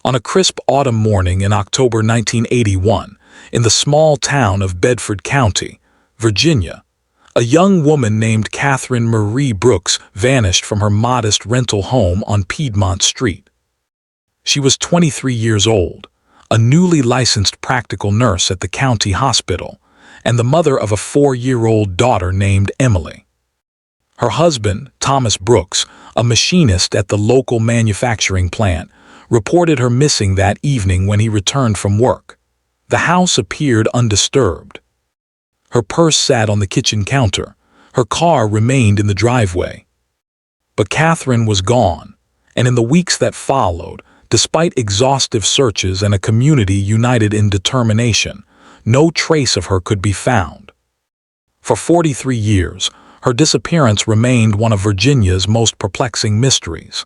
On a crisp autumn morning in October 1981, in the small town of Bedford County, Virginia, a young woman named Catherine Marie Brooks vanished from her modest rental home on Piedmont Street. She was 23 years old, a newly licensed practical nurse at the county hospital, and the mother of a 4-year-old daughter named Emily. Her husband, Thomas Brooks, a machinist at the local manufacturing plant, reported her missing that evening when he returned from work. The house appeared undisturbed. Her purse sat on the kitchen counter. Her car remained in the driveway. But Catherine was gone, and in the weeks that followed, despite exhaustive searches and a community united in determination, no trace of her could be found. For 43 years, her disappearance remained one of Virginia's most perplexing mysteries.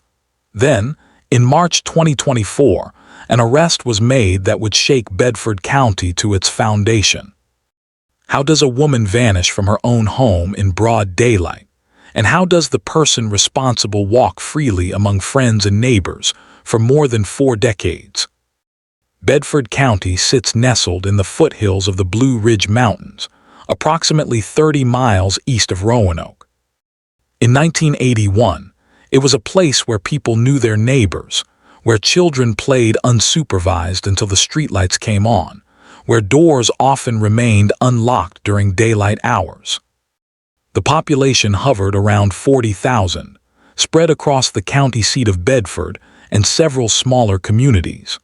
Then, in March 2024, an arrest was made that would shake Bedford County to its foundation. How does a woman vanish from her own home in broad daylight? And how does the person responsible walk freely among friends and neighbors for more than 4 decades? Bedford County sits nestled in the foothills of the Blue Ridge Mountains, approximately 30 miles east of Roanoke. In 1981, it was a place where people knew their neighbors, where children played unsupervised until the streetlights came on, where doors often remained unlocked during daylight hours. The population hovered around 40,000, spread across the county seat of Bedford and several smaller communities.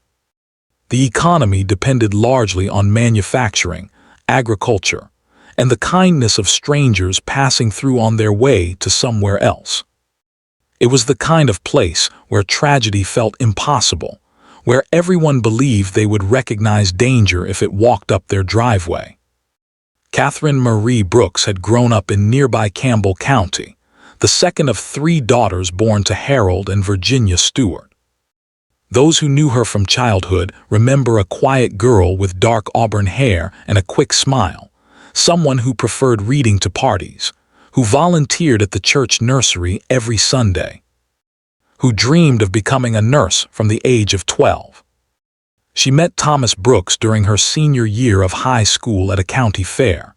The economy depended largely on manufacturing, agriculture, and the kindness of strangers passing through on their way to somewhere else. It was the kind of place where tragedy felt impossible, where everyone believed they would recognize danger if it walked up their driveway. Catherine Marie Brooks had grown up in nearby Campbell County, the second of 3 daughters born to Harold and Virginia Stewart. Those who knew her from childhood remember a quiet girl with dark auburn hair and a quick smile, someone who preferred reading to parties, who volunteered at the church nursery every Sunday, who dreamed of becoming a nurse from the age of 12. She met Thomas Brooks during her senior year of high school at a county fair.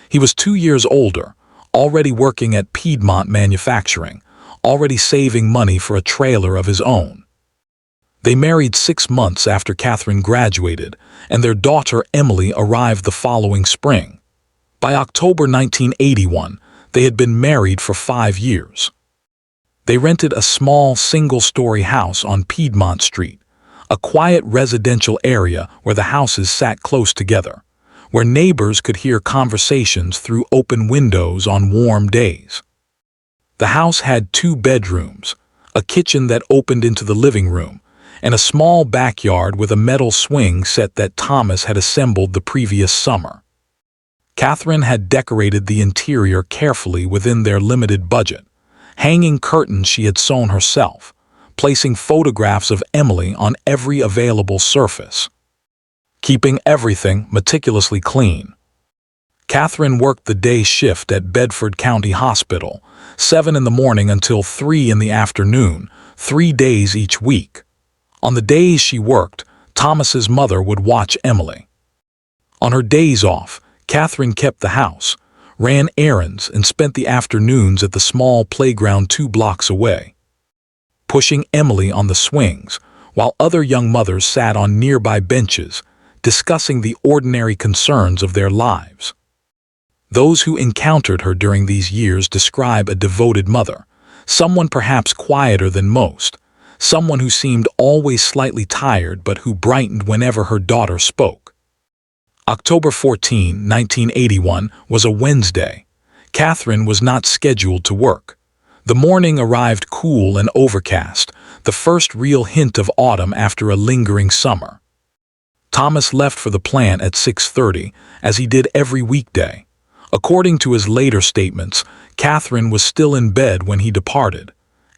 He was 2 years older, already working at Piedmont Manufacturing, already saving money for a trailer of his own. They married 6 months after Catherine graduated, and their daughter Emily arrived the following spring. By October 1981, they had been married for 5 years. They rented a small single-story house on Piedmont Street, a quiet residential area where the houses sat close together, where neighbors could hear conversations through open windows on warm days. The house had 2 bedrooms, a kitchen that opened into the living room, and a small backyard with a metal swing set that Thomas had assembled the previous summer. Catherine had decorated the interior carefully within their limited budget, hanging curtains she had sewn herself, placing photographs of Emily on every available surface, keeping everything meticulously clean. Catherine worked the day shift at Bedford County Hospital, 7 in the morning until 3 in the afternoon, 3 days each week. On the days she worked, Thomas's mother would watch Emily. On her days off, Catherine kept the house, ran errands, and spent the afternoons at the small playground 2 blocks away, pushing Emily on the swings, while other young mothers sat on nearby benches, discussing the ordinary concerns of their lives. Those who encountered her during these years describe a devoted mother, someone perhaps quieter than most, someone who seemed always slightly tired but who brightened whenever her daughter spoke. October 14, 1981 was a Wednesday. Catherine was not scheduled to work. The morning arrived cool and overcast, the first real hint of autumn after a lingering summer. Thomas left for the plant at 6:30, as he did every weekday. According to his later statements, Catherine was still in bed when he departed.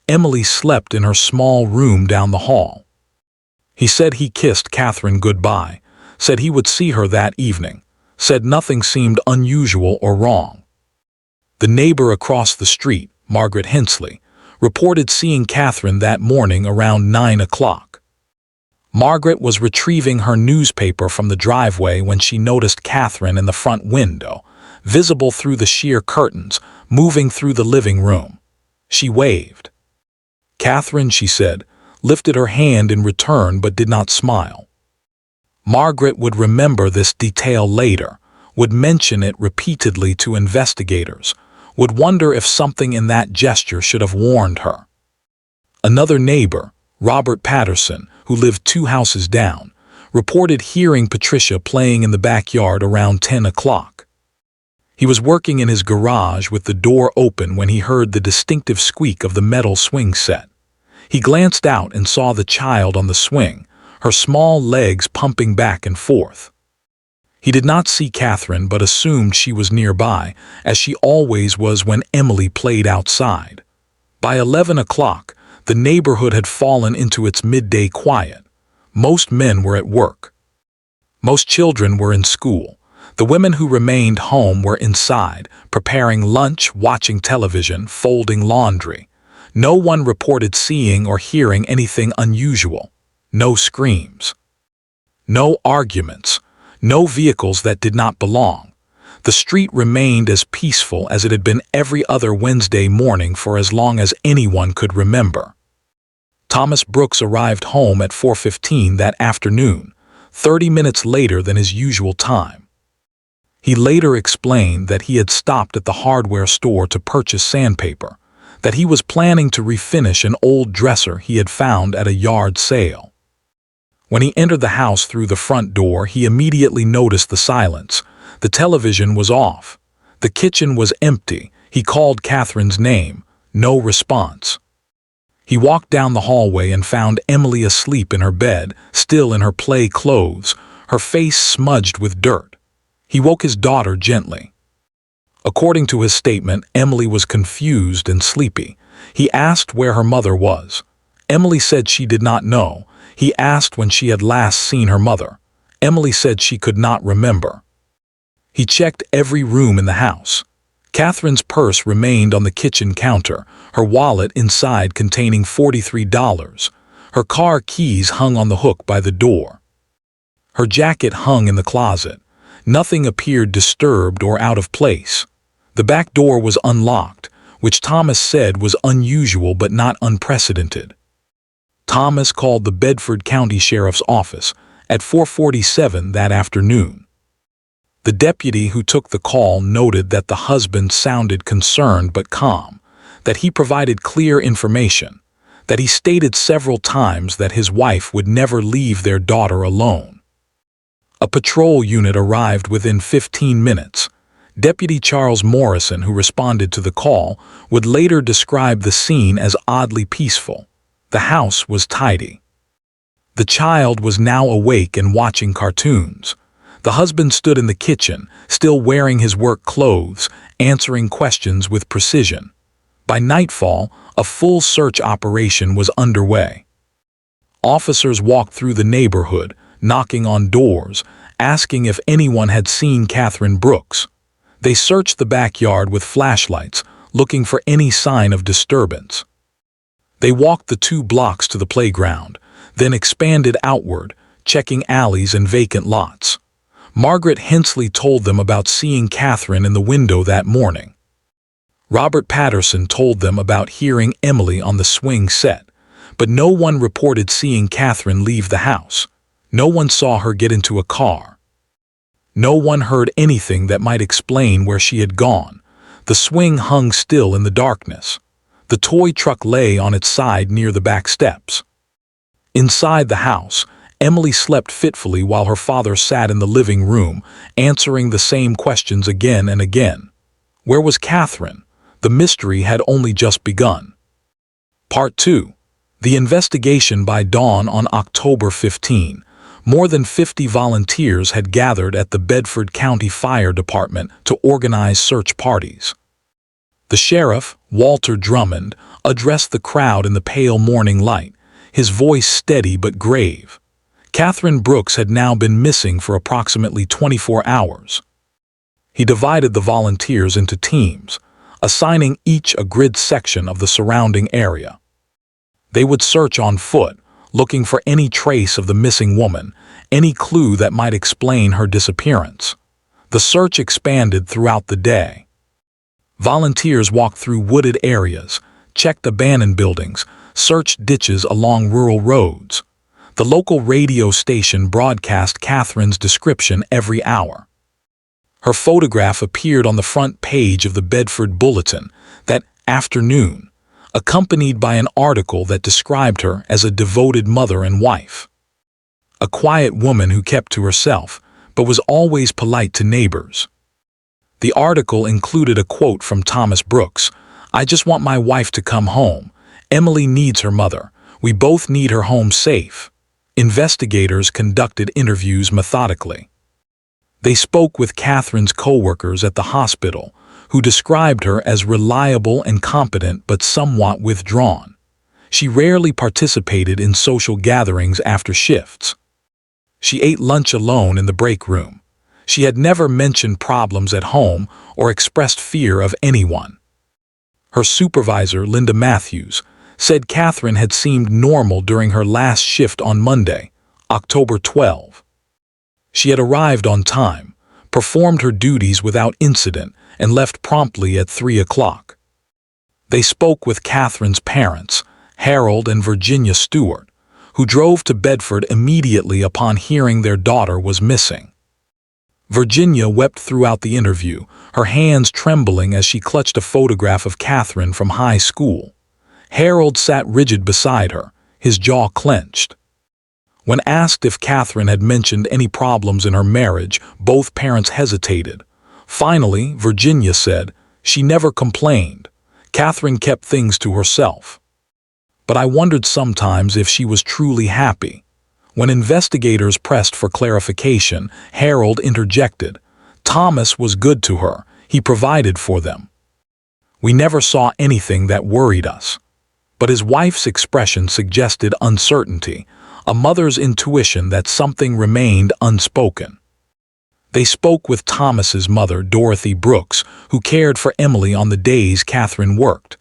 Emily slept in her small room down the hall. He said he kissed Catherine goodbye, said he would see her that evening, said nothing seemed unusual or wrong. The neighbor across the street, Margaret Hensley, reported seeing Catherine that morning around 9 o'clock. Margaret was retrieving her newspaper from the driveway when she noticed Catherine in the front window, visible through the sheer curtains, moving through the living room. She waved. "Catherine," she said, lifted her hand in return but did not smile. Margaret would remember this detail later, would mention it repeatedly to investigators, would wonder if something in that gesture should have warned her. Another neighbor, Robert Patterson, who lived 2 houses down, reported hearing Patricia playing in the backyard around 10 o'clock. He was working in his garage with the door open when he heard the distinctive squeak of the metal swing set. He glanced out and saw the child on the swing, her small legs pumping back and forth. He did not see Catherine but assumed she was nearby, as she always was when Emily played outside. By 11 o'clock, the neighborhood had fallen into its midday quiet. Most men were at work. Most children were in school. The women who remained home were inside, preparing lunch, watching television, folding laundry. No one reported seeing or hearing anything unusual. No screams. No arguments. No vehicles that did not belong. The street remained as peaceful as it had been every other Wednesday morning for as long as anyone could remember. Thomas Brooks arrived home at 4:15 that afternoon, 30 minutes later than his usual time. He later explained that he had stopped at the hardware store to purchase sandpaper, that he was planning to refinish an old dresser he had found at a yard sale. When he entered the house through the front door, he immediately noticed the silence. The television was off. The kitchen was empty. He called Catherine's name. No response. He walked down the hallway and found Emily asleep in her bed, still in her play clothes, her face smudged with dirt. He woke his daughter gently. According to his statement, Emily was confused and sleepy. He asked where her mother was. Emily said she did not know. He asked when she had last seen her mother. Emily said she could not remember. He checked every room in the house. Catherine's purse remained on the kitchen counter, her wallet inside containing $43. Her car keys hung on the hook by the door. Her jacket hung in the closet. Nothing appeared disturbed or out of place. The back door was unlocked, which Thomas said was unusual but not unprecedented. Thomas called the Bedford County Sheriff's Office at 4:47 that afternoon. The deputy who took the call noted that the husband sounded concerned but calm, that he provided clear information, that he stated several times that his wife would never leave their daughter alone. A patrol unit arrived within 15 minutes. Deputy Charles Morrison, who responded to the call, would later describe the scene as oddly peaceful. The house was tidy. The child was now awake and watching cartoons. The husband stood in the kitchen, still wearing his work clothes, answering questions with precision. By nightfall, a full search operation was underway. Officers walked through the neighborhood, knocking on doors, asking if anyone had seen Catherine Brooks. They searched the backyard with flashlights, looking for any sign of disturbance. They walked the 2 blocks to the playground, then expanded outward, checking alleys and vacant lots. Margaret Hensley told them about seeing Catherine in the window that morning. Robert Patterson told them about hearing Emily on the swing set, but no one reported seeing Catherine leave the house. No one saw her get into a car. No one heard anything that might explain where she had gone. The swing hung still in the darkness. The toy truck lay on its side near the back steps. Inside the house, Emily slept fitfully while her father sat in the living room, answering the same questions again and again. Where was Catherine? The mystery had only just begun. Part 2. The investigation by dawn on October 15. More than 50 volunteers had gathered at the Bedford County Fire Department to organize search parties. The sheriff, Walter Drummond, addressed the crowd in the pale morning light, his voice steady but grave. Catherine Brooks had now been missing for approximately 24 hours. He divided the volunteers into teams, assigning each a grid section of the surrounding area. They would search on foot, looking for any trace of the missing woman, any clue that might explain her disappearance. The search expanded throughout the day. Volunteers walked through wooded areas, checked abandoned buildings, searched ditches along rural roads. The local radio station broadcast Catherine's description every hour. Her photograph appeared on the front page of the Bedford Bulletin that afternoon, accompanied by an article that described her as a devoted mother and wife. A quiet woman who kept to herself, but was always polite to neighbors. The article included a quote from Thomas Brooks, "I just want my wife to come home. Emily needs her mother. We both need her home safe." Investigators conducted interviews methodically. They spoke with Catherine's co-workers at the hospital, who described her as reliable and competent but somewhat withdrawn. She rarely participated in social gatherings after shifts. She ate lunch alone in the break room. She had never mentioned problems at home or expressed fear of anyone. Her supervisor, Linda Matthews, said Catherine had seemed normal during her last shift on Monday, October 12. She had arrived on time, performed her duties without incident, and left promptly at 3 o'clock. They spoke with Catherine's parents, Harold and Virginia Stewart, who drove to Bedford immediately upon hearing their daughter was missing. Virginia wept throughout the interview, her hands trembling as she clutched a photograph of Catherine from high school. Harold sat rigid beside her, his jaw clenched. When asked if Catherine had mentioned any problems in her marriage, both parents hesitated. Finally, Virginia said, "She never complained. Catherine kept things to herself. But I wondered sometimes if she was truly happy." When investigators pressed for clarification, Harold interjected, "Thomas was good to her. He provided for them. We never saw anything that worried us." But his wife's expression suggested uncertainty, a mother's intuition that something remained unspoken. They spoke with Thomas's mother, Dorothy Brooks, who cared for Emily on the days Catherine worked.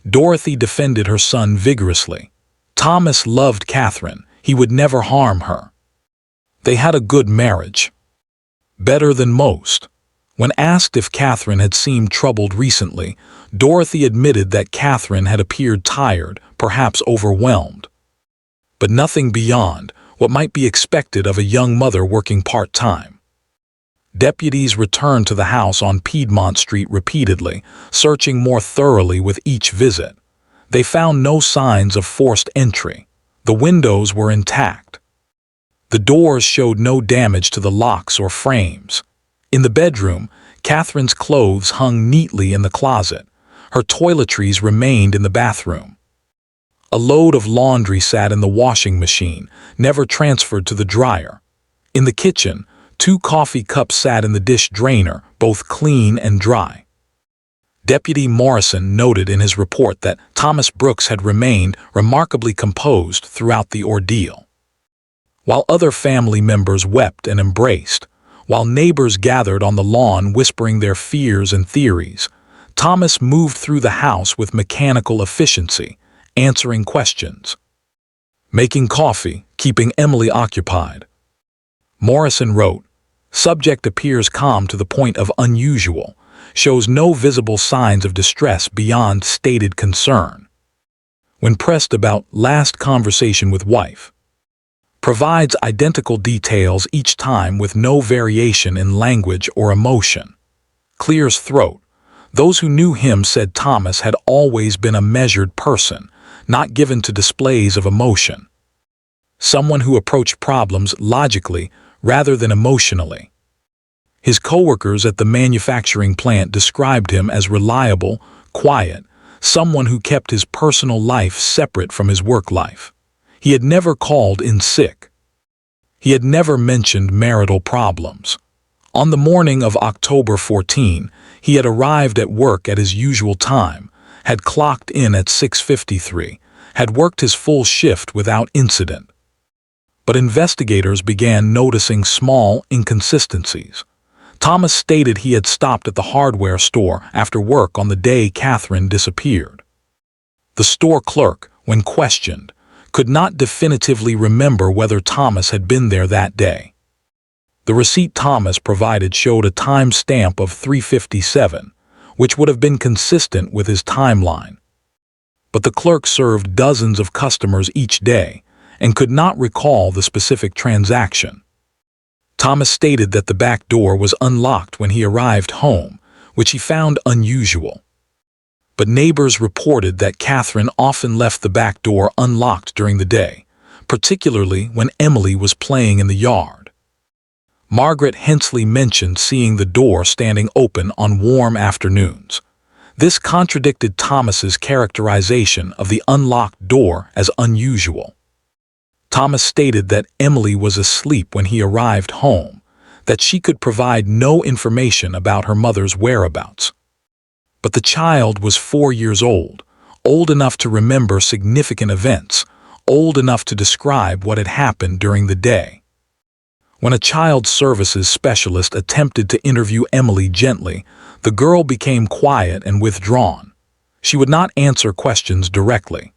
Dorothy defended her son vigorously. Thomas loved Catherine. He would never harm her. They had a good marriage. Better than most. When asked if Catherine had seemed troubled recently, Dorothy admitted that Catherine had appeared tired, perhaps overwhelmed. But nothing beyond what might be expected of a young mother working part-time. Deputies returned to the house on Piedmont Street repeatedly, searching more thoroughly with each visit. They found no signs of forced entry. The windows were intact. The doors showed no damage to the locks or frames. In the bedroom, Catherine's clothes hung neatly in the closet. Her toiletries remained in the bathroom. A load of laundry sat in the washing machine, never transferred to the dryer. In the kitchen, 2 coffee cups sat in the dish drainer, both clean and dry. Deputy Morrison noted in his report that Thomas Brooks had remained remarkably composed throughout the ordeal. While other family members wept and embraced, while neighbors gathered on the lawn whispering their fears and theories, Thomas moved through the house with mechanical efficiency, answering questions, making coffee, keeping Emily occupied. Morrison wrote, "Subject appears calm to the point of unusual, shows no visible signs of distress beyond stated concern. When pressed about last conversation with wife, provides identical details each time with no variation in language or emotion. Clears throat. Those who knew him said Thomas had always been a measured person, not given to displays of emotion. Someone who approached problems logically rather than emotionally." His coworkers at the manufacturing plant described him as reliable, quiet, someone who kept his personal life separate from his work life. He had never called in sick. He had never mentioned marital problems. On the morning of October 14, he had arrived at work at his usual time, had clocked in at 6:53, had worked his full shift without incident. But investigators began noticing small inconsistencies. Thomas stated he had stopped at the hardware store after work on the day Catherine disappeared. The store clerk, when questioned, could not definitively remember whether Thomas had been there that day. The receipt Thomas provided showed a time stamp of 3:57, which would have been consistent with his timeline. But the clerk served dozens of customers each day and could not recall the specific transaction. Thomas stated that the back door was unlocked when he arrived home, which he found unusual. But neighbors reported that Catherine often left the back door unlocked during the day, particularly when Emily was playing in the yard. Margaret Hensley mentioned seeing the door standing open on warm afternoons. This contradicted Thomas's characterization of the unlocked door as unusual. Thomas stated that Emily was asleep when he arrived home, that she could provide no information about her mother's whereabouts. But the child was 4 years old enough to remember significant events, old enough to describe what had happened during the day. When a child services specialist attempted to interview Emily gently, the girl became quiet and withdrawn. She would not answer questions directly.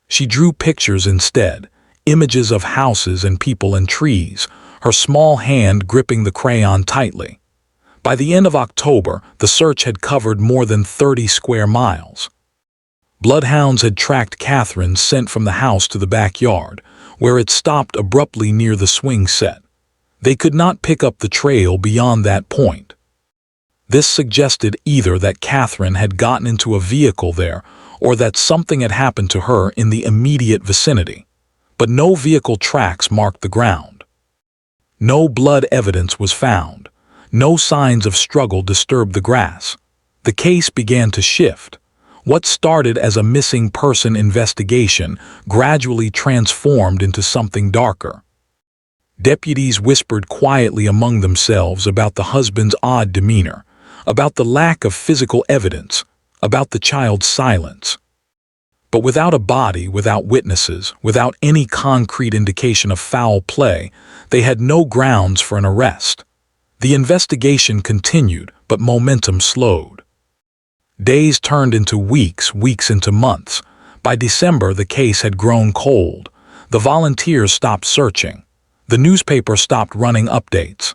She drew pictures instead, images of houses and people and trees, her small hand gripping the crayon tightly. By the end of October, the search had covered more than 30 square miles. Bloodhounds had tracked Catherine's scent from the house to the backyard, where it stopped abruptly near the swing set. They could not pick up the trail beyond that point. This suggested either that Catherine had gotten into a vehicle there or that something had happened to her in the immediate vicinity. But no vehicle tracks marked the ground. No blood evidence was found. No signs of struggle disturbed the grass. The case began to shift. What started as a missing person investigation gradually transformed into something darker. Deputies whispered quietly among themselves about the husband's odd demeanor, about the lack of physical evidence, about the child's silence. But without a body, without witnesses, without any concrete indication of foul play, they had no grounds for an arrest. The investigation continued, but momentum slowed. Days turned into weeks, weeks into months. By December, the case had grown cold. The volunteers stopped searching. The newspaper stopped running updates.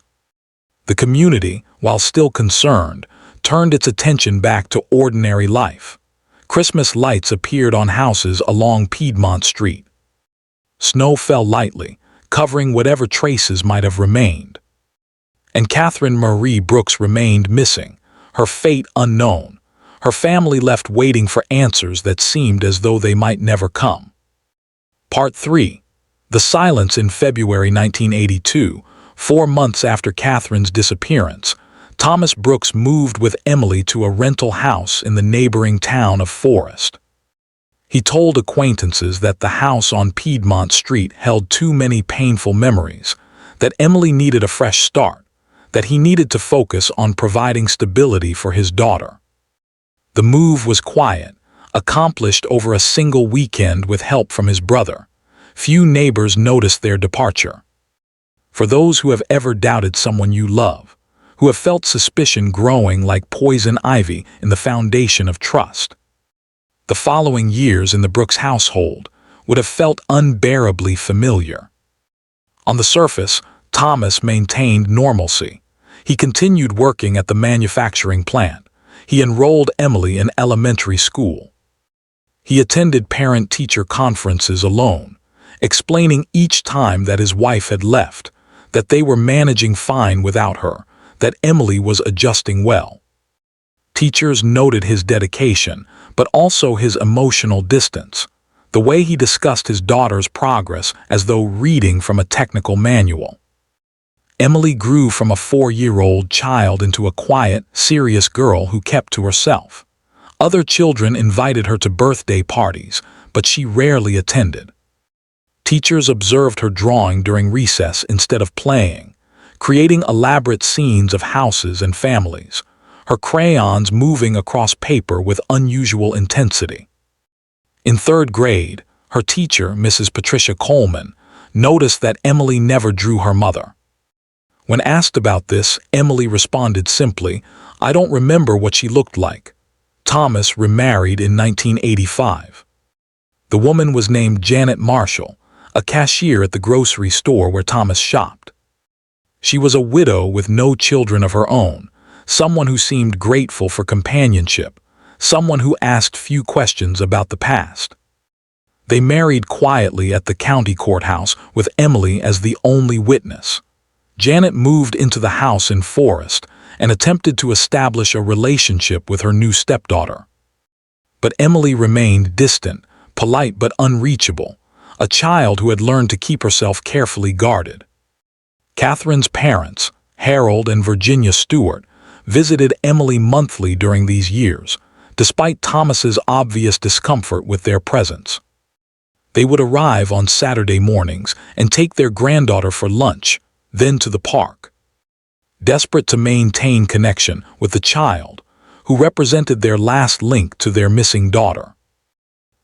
The community, while still concerned, turned its attention back to ordinary life. Christmas lights appeared on houses along Piedmont Street. Snow fell lightly, covering whatever traces might have remained. And Catherine Marie Brooks remained missing, her fate unknown, her family left waiting for answers that seemed as though they might never come. Part 3. The silence in February 1982, 4 months after Catherine's disappearance. Thomas Brooks moved with Emily to a rental house in the neighboring town of Forest. He told acquaintances that the house on Piedmont Street held too many painful memories, that Emily needed a fresh start, that he needed to focus on providing stability for his daughter. The move was quiet, accomplished over a single weekend with help from his brother. Few neighbors noticed their departure. For those who have ever doubted someone you love, who have felt suspicion growing like poison ivy in the foundation of trust, the following years in the Brooks household would have felt unbearably familiar. On the surface, Thomas maintained normalcy. He continued working at the manufacturing plant. He enrolled Emily in elementary school. He attended parent-teacher conferences alone, explaining each time that his wife had left, that they were managing fine without her, that Emily was adjusting well. Teachers noted his dedication, but also his emotional distance, the way he discussed his daughter's progress as though reading from a technical manual. Emily grew from a 4-year-old child into a quiet, serious girl who kept to herself. Other children invited her to birthday parties, but she rarely attended. Teachers observed her drawing during recess instead of playing, creating elaborate scenes of houses and families, her crayons moving across paper with unusual intensity. In 3rd grade, her teacher, Mrs. Patricia Coleman, noticed that Emily never drew her mother. When asked about this, Emily responded simply, "I don't remember what she looked like." Thomas remarried in 1985. The woman was named Janet Marshall, a cashier at the grocery store where Thomas shopped. She was a widow with no children of her own, someone who seemed grateful for companionship, someone who asked few questions about the past. They married quietly at the county courthouse with Emily as the only witness. Janet moved into the house in Forest and attempted to establish a relationship with her new stepdaughter. But Emily remained distant, polite but unreachable, a child who had learned to keep herself carefully guarded. Catherine's parents, Harold and Virginia Stewart, visited Emily monthly during these years, despite Thomas's obvious discomfort with their presence. They would arrive on Saturday mornings and take their granddaughter for lunch, then to the park. Desperate to maintain connection with the child, who represented their last link to their missing daughter.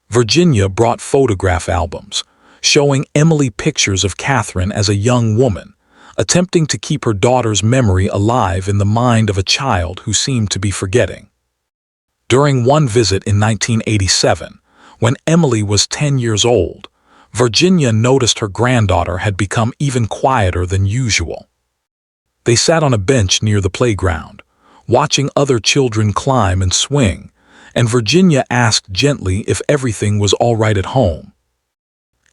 Virginia brought photograph albums, showing Emily pictures of Catherine as a young woman, attempting to keep her daughter's memory alive in the mind of a child who seemed to be forgetting. During one visit in 1987, when Emily was 10 years old, Virginia noticed her granddaughter had become even quieter than usual. They sat on a bench near the playground, watching other children climb and swing, and Virginia asked gently if everything was all right at home.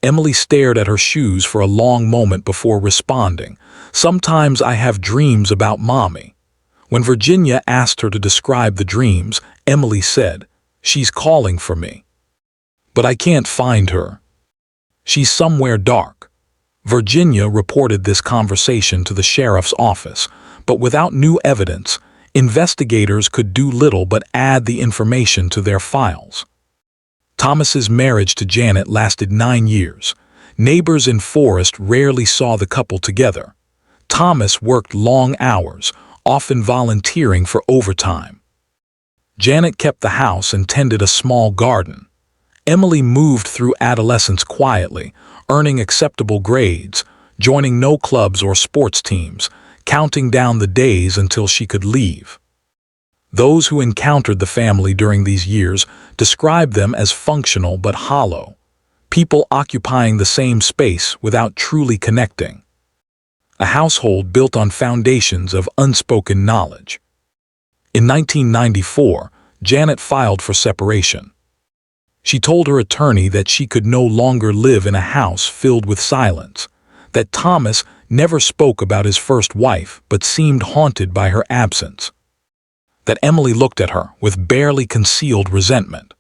Emily stared at her shoes for a long moment before responding, "Sometimes I have dreams about Mommy." When Virginia asked her to describe the dreams, Emily said, "She's calling for me. But I can't find her. She's somewhere dark." Virginia reported this conversation to the sheriff's office, but without new evidence, investigators could do little but add the information to their files. Thomas's marriage to Janet lasted 9 years. Neighbors in Forest rarely saw the couple together. Thomas worked long hours, often volunteering for overtime. Janet kept the house and tended a small garden. Emily moved through adolescence quietly, earning acceptable grades, joining no clubs or sports teams, counting down the days until she could leave. Those who encountered the family during these years described them as functional but hollow, people occupying the same space without truly connecting. A household built on foundations of unspoken knowledge. In 1994, Janet filed for separation. She told her attorney that she could no longer live in a house filled with silence, that Thomas never spoke about his first wife but seemed haunted by her absence, that Emily looked at her with barely concealed resentment.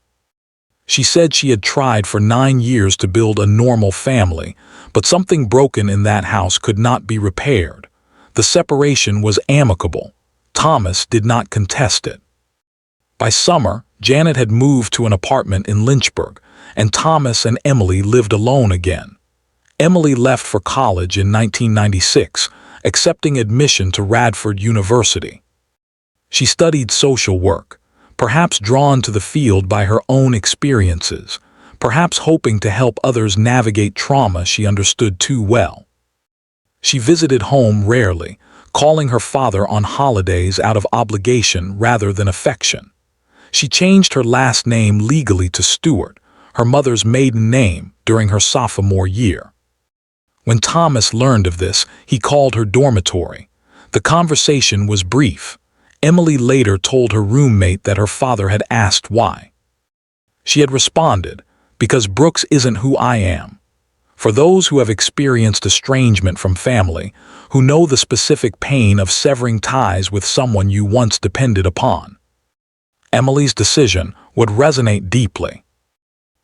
She said she had tried for 9 years to build a normal family, but something broken in that house could not be repaired. The separation was amicable. Thomas did not contest it. By summer, Janet had moved to an apartment in Lynchburg, and Thomas and Emily lived alone again. Emily left for college in 1996, accepting admission to Radford University. She studied social work, perhaps drawn to the field by her own experiences, perhaps hoping to help others navigate trauma she understood too well. She visited home rarely, calling her father on holidays out of obligation rather than affection. She changed her last name legally to Stewart, her mother's maiden name, during her sophomore year. When Thomas learned of this, he called her dormitory. The conversation was brief. Emily later told her roommate that her father had asked why. She had responded, "Because Brooks isn't who I am." For those who have experienced estrangement from family, who know the specific pain of severing ties with someone you once depended upon, Emily's decision would resonate deeply.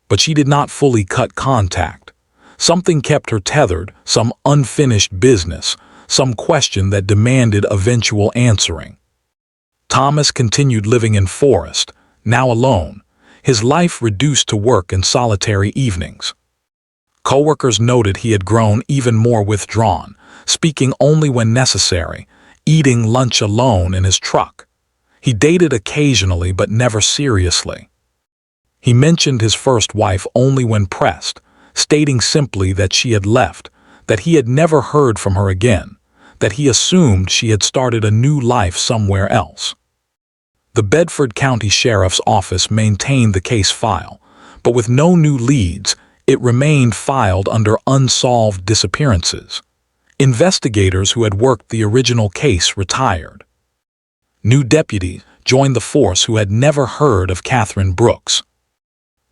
But she did not fully cut contact. Something kept her tethered, some unfinished business, some question that demanded eventual answering. Thomas continued living in Forest, now alone, his life reduced to work and solitary evenings. Coworkers noted he had grown even more withdrawn, speaking only when necessary, eating lunch alone in his truck. He dated occasionally but never seriously. He mentioned his first wife only when pressed, stating simply that she had left, that he had never heard from her again, that he assumed she had started a new life somewhere else. The Bedford County Sheriff's Office maintained the case file, but with no new leads, it remained filed under unsolved disappearances. Investigators who had worked the original case retired. New deputies joined the force who had never heard of Catherine Brooks.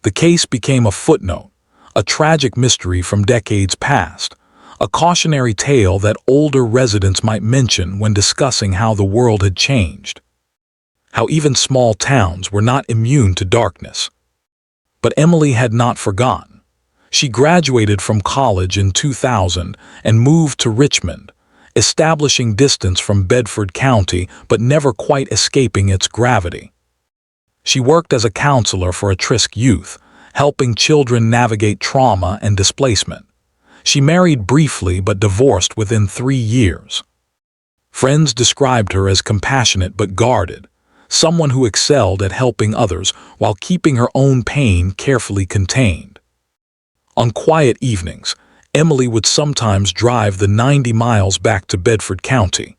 The case became a footnote, a tragic mystery from decades past, a cautionary tale that older residents might mention when discussing how the world had changed, how even small towns were not immune to darkness. But Emily had not forgotten. She graduated from college in 2000 and moved to Richmond, establishing distance from Bedford County but never quite escaping its gravity. She worked as a counselor for at-risk youth, helping children navigate trauma and displacement. She married briefly but divorced within 3 years. Friends described her as compassionate but guarded, someone who excelled at helping others while keeping her own pain carefully contained. On quiet evenings, Emily would sometimes drive the 90 miles back to Bedford County.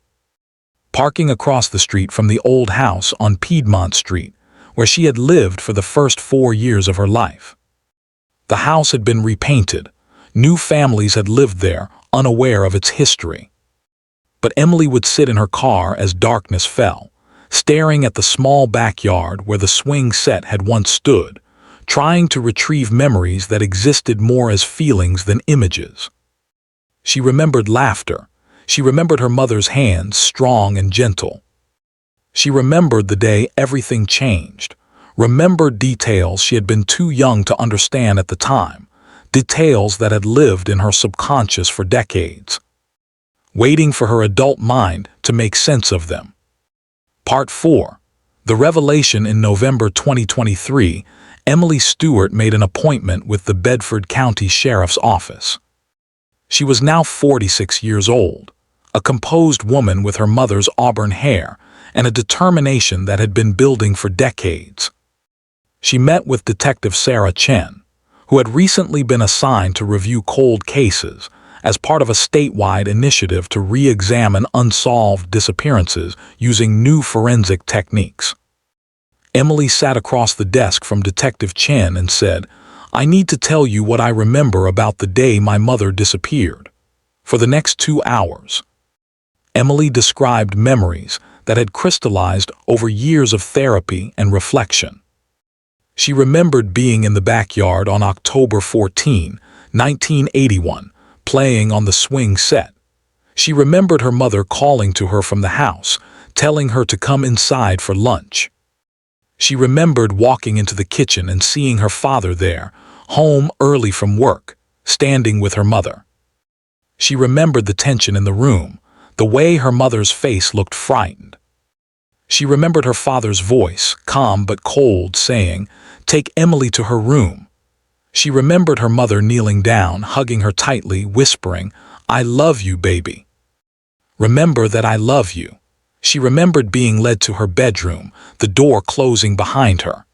Parking across the street from the old house on Piedmont Street, where she had lived for the first 4 years of her life. The house had been repainted. New families had lived there, unaware of its history. But Emily would sit in her car as darkness fell, staring at the small backyard where the swing set had once stood, trying to retrieve memories that existed more as feelings than images. She remembered laughter. She remembered her mother's hands, strong and gentle. She remembered the day everything changed, remembered details she had been too young to understand at the time, details that had lived in her subconscious for decades, waiting for her adult mind to make sense of them. Part 4. The revelation. In November 2023, Emily Stewart made an appointment with the Bedford County Sheriff's Office. She was now 46 years old, a composed woman with her mother's auburn hair and a determination that had been building for decades. She met with Detective Sarah Chen, who had recently been assigned to review cold cases as part of a statewide initiative to re-examine unsolved disappearances using new forensic techniques. Emily sat across the desk from Detective Chen and said, "I need to tell you what I remember about the day my mother disappeared." For the next 2 hours, Emily described memories that had crystallized over years of therapy and reflection. She remembered being in the backyard on October 14, 1981, playing on the swing set. She remembered her mother calling to her from the house, telling her to come inside for lunch. She remembered walking into the kitchen and seeing her father there, home early from work, standing with her mother. She remembered the tension in the room, the way her mother's face looked frightened. She remembered her father's voice, calm but cold, saying, "Take Emily to her room." She remembered her mother kneeling down, hugging her tightly, whispering, "I love you, baby. Remember that I love you." She remembered being led to her bedroom, the door closing behind her.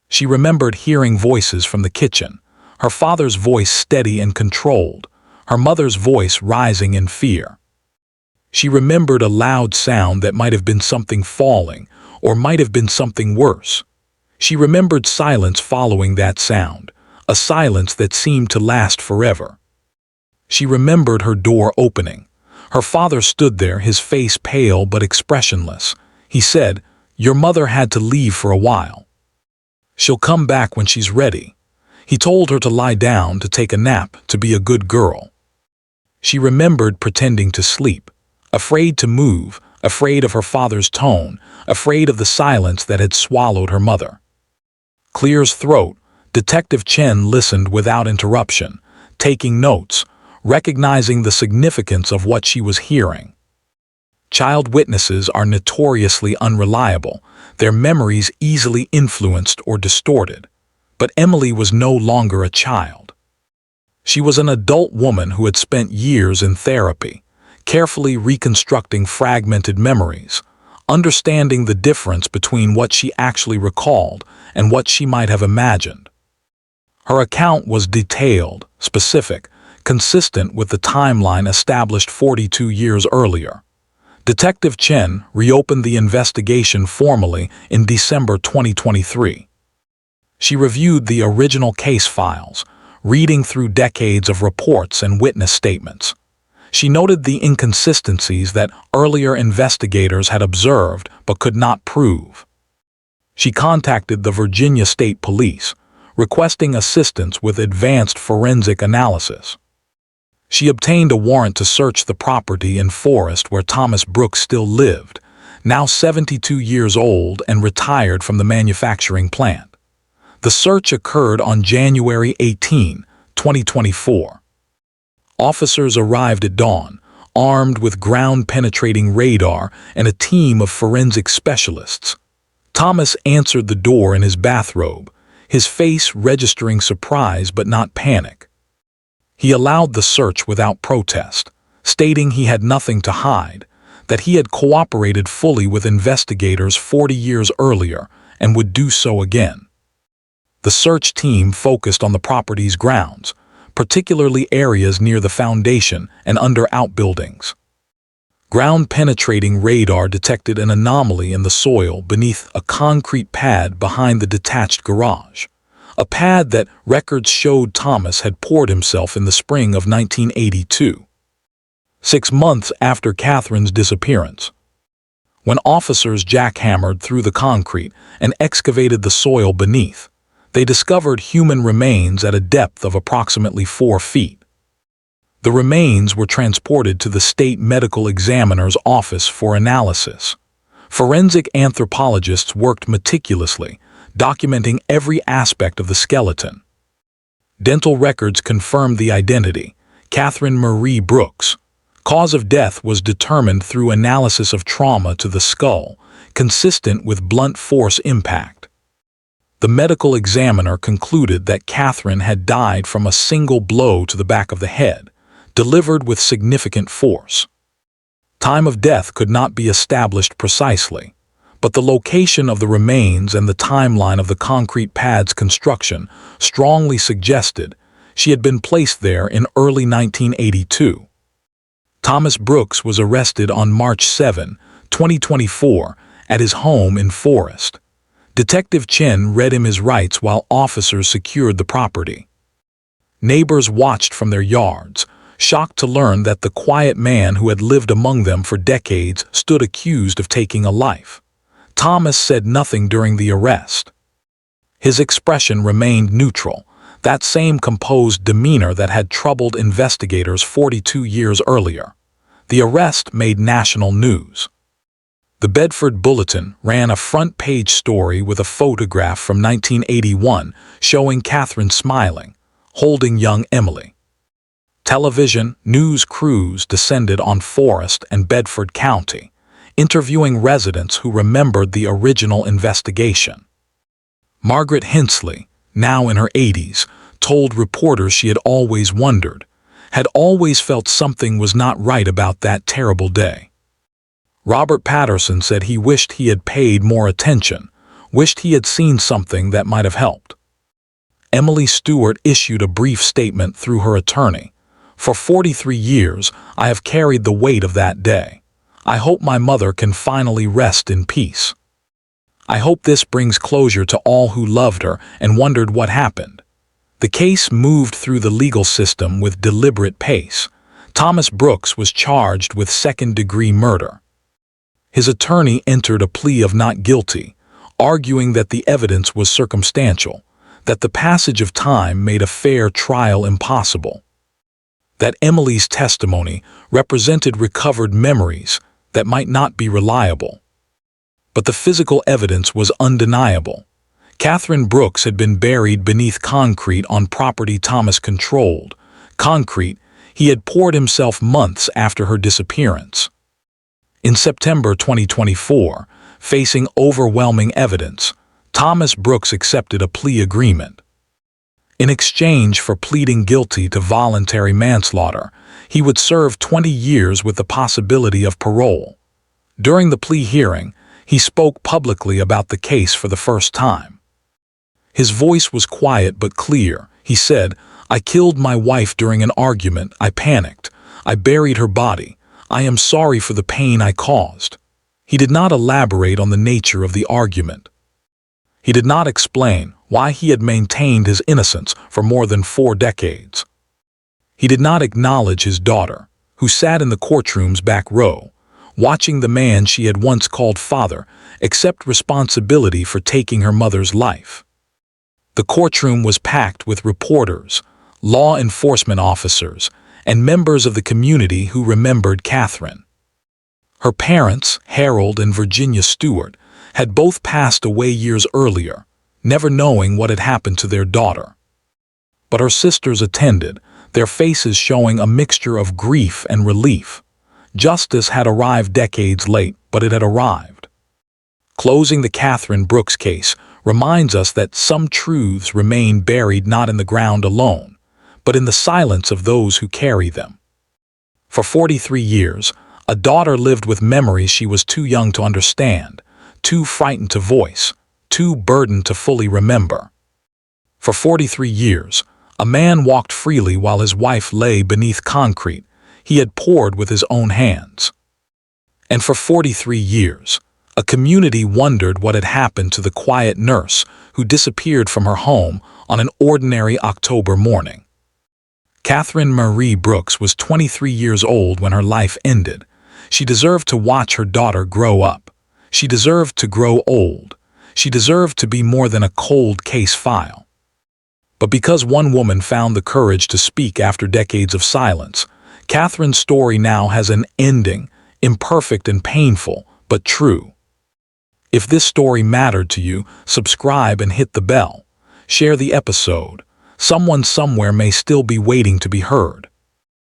She remembered hearing voices from the kitchen, her father's voice steady and controlled, her mother's voice rising in fear. She remembered a loud sound that might have been something falling, or might have been something worse. She remembered silence following that sound, a silence that seemed to last forever. She remembered her door opening. Her father stood there, his face pale but expressionless. He said, "Your mother had to leave for a while. She'll come back when she's ready." He told her to lie down, to take a nap, to be a good girl. She remembered pretending to sleep, afraid to move, afraid of her father's tone, afraid of the silence that had swallowed her mother. Clear's throat. Detective Chen listened without interruption, taking notes, recognizing the significance of what she was hearing. Child witnesses are notoriously unreliable, their memories easily influenced or distorted. But Emily was no longer a child. She was an adult woman who had spent years in therapy, carefully reconstructing fragmented memories, understanding the difference between what she actually recalled and what she might have imagined. Her account was detailed, specific, consistent with the timeline established 42 years earlier. Detective Chen reopened the investigation formally in December 2023. She reviewed the original case files, reading through decades of reports and witness statements. She noted the inconsistencies that earlier investigators had observed but could not prove. She contacted the Virginia State Police, requesting assistance with advanced forensic analysis. She obtained a warrant to search the property in Forest where Thomas Brooks still lived, now 72 years old and retired from the manufacturing plant. The search occurred on January 18, 2024. Officers arrived at dawn, armed with ground-penetrating radar and a team of forensic specialists. Thomas answered the door in his bathrobe, his face registering surprise but not panic. He allowed the search without protest, stating he had nothing to hide, that he had cooperated fully with investigators 40 years earlier and would do so again. The search team focused on the property's grounds, particularly areas near the foundation and under outbuildings. Ground-penetrating radar detected an anomaly in the soil beneath a concrete pad behind the detached garage, a pad that records showed Thomas had poured himself in the spring of 1982, 6 months after Catherine's disappearance. When officers jackhammered through the concrete and excavated the soil beneath, they discovered human remains at a depth of approximately 4 feet. The remains were transported to the state medical examiner's office for analysis. Forensic anthropologists worked meticulously, documenting every aspect of the skeleton. Dental records confirmed the identity, Catherine Marie Brooks. Cause of death was determined through analysis of trauma to the skull, consistent with blunt force impact. The medical examiner concluded that Catherine had died from a single blow to the back of the head, delivered with significant force. Time of death could not be established precisely, but the location of the remains and the timeline of the concrete pad's construction strongly suggested she had been placed there in early 1982. Thomas Brooks was arrested on March 7, 2024, at his home in Forest. Detective Chen read him his rights while officers secured the property. Neighbors watched from their yards, shocked to learn that the quiet man who had lived among them for decades stood accused of taking a life. Thomas said nothing during the arrest. His expression remained neutral, that same composed demeanor that had troubled investigators 42 years earlier. The arrest made national news. The Bedford Bulletin ran a front-page story with a photograph from 1981 showing Catherine smiling, holding young Emily. Television news crews descended on Forest and Bedford County, interviewing residents who remembered the original investigation. Margaret Hensley, now in her 80s, told reporters she had always wondered, had always felt something was not right about that terrible day. Robert Patterson said he wished he had paid more attention, wished he had seen something that might have helped. Emily Stewart issued a brief statement through her attorney. For 43 years, I have carried the weight of that day. I hope my mother can finally rest in peace. I hope this brings closure to all who loved her and wondered what happened. The case moved through the legal system with deliberate pace. Thomas Brooks was charged with second-degree murder. His attorney entered a plea of not guilty, arguing that the evidence was circumstantial, that the passage of time made a fair trial impossible, that Emily's testimony represented recovered memories that might not be reliable. But the physical evidence was undeniable. Catherine Brooks had been buried beneath concrete on property Thomas controlled, concrete he had poured himself months after her disappearance. In September 2024, facing overwhelming evidence, Thomas Brooks accepted a plea agreement. In exchange for pleading guilty to voluntary manslaughter, he would serve 20 years with the possibility of parole. During the plea hearing, he spoke publicly about the case for the first time. His voice was quiet but clear. He said, "I killed my wife during an argument. I panicked. I buried her body. I am sorry for the pain I caused." He did not elaborate on the nature of the argument. He did not explain why he had maintained his innocence for more than 4 decades. He did not acknowledge his daughter, who sat in the courtroom's back row, watching the man she had once called father accept responsibility for taking her mother's life. The courtroom was packed with reporters, law enforcement officers, and members of the community who remembered Catherine. Her parents, Harold and Virginia Stewart, had both passed away years earlier, never knowing what had happened to their daughter. But her sisters attended, their faces showing a mixture of grief and relief. Justice had arrived decades late, but it had arrived. Closing the Catherine Brooks case reminds us that some truths remain buried not in the ground alone, but in the silence of those who carry them. For 43 years, a daughter lived with memories she was too young to understand, too frightened to voice, too burdened to fully remember. For 43 years, a man walked freely while his wife lay beneath concrete he had poured with his own hands. And for 43 years, a community wondered what had happened to the quiet nurse who disappeared from her home on an ordinary October morning. Catherine Marie Brooks was 23 years old when her life ended. She deserved to watch her daughter grow up. She deserved to grow old. She deserved to be more than a cold case file. But because one woman found the courage to speak after decades of silence, Catherine's story now has an ending, imperfect and painful, but true. If this story mattered to you, subscribe and hit the bell. Share the episode. Someone somewhere may still be waiting to be heard.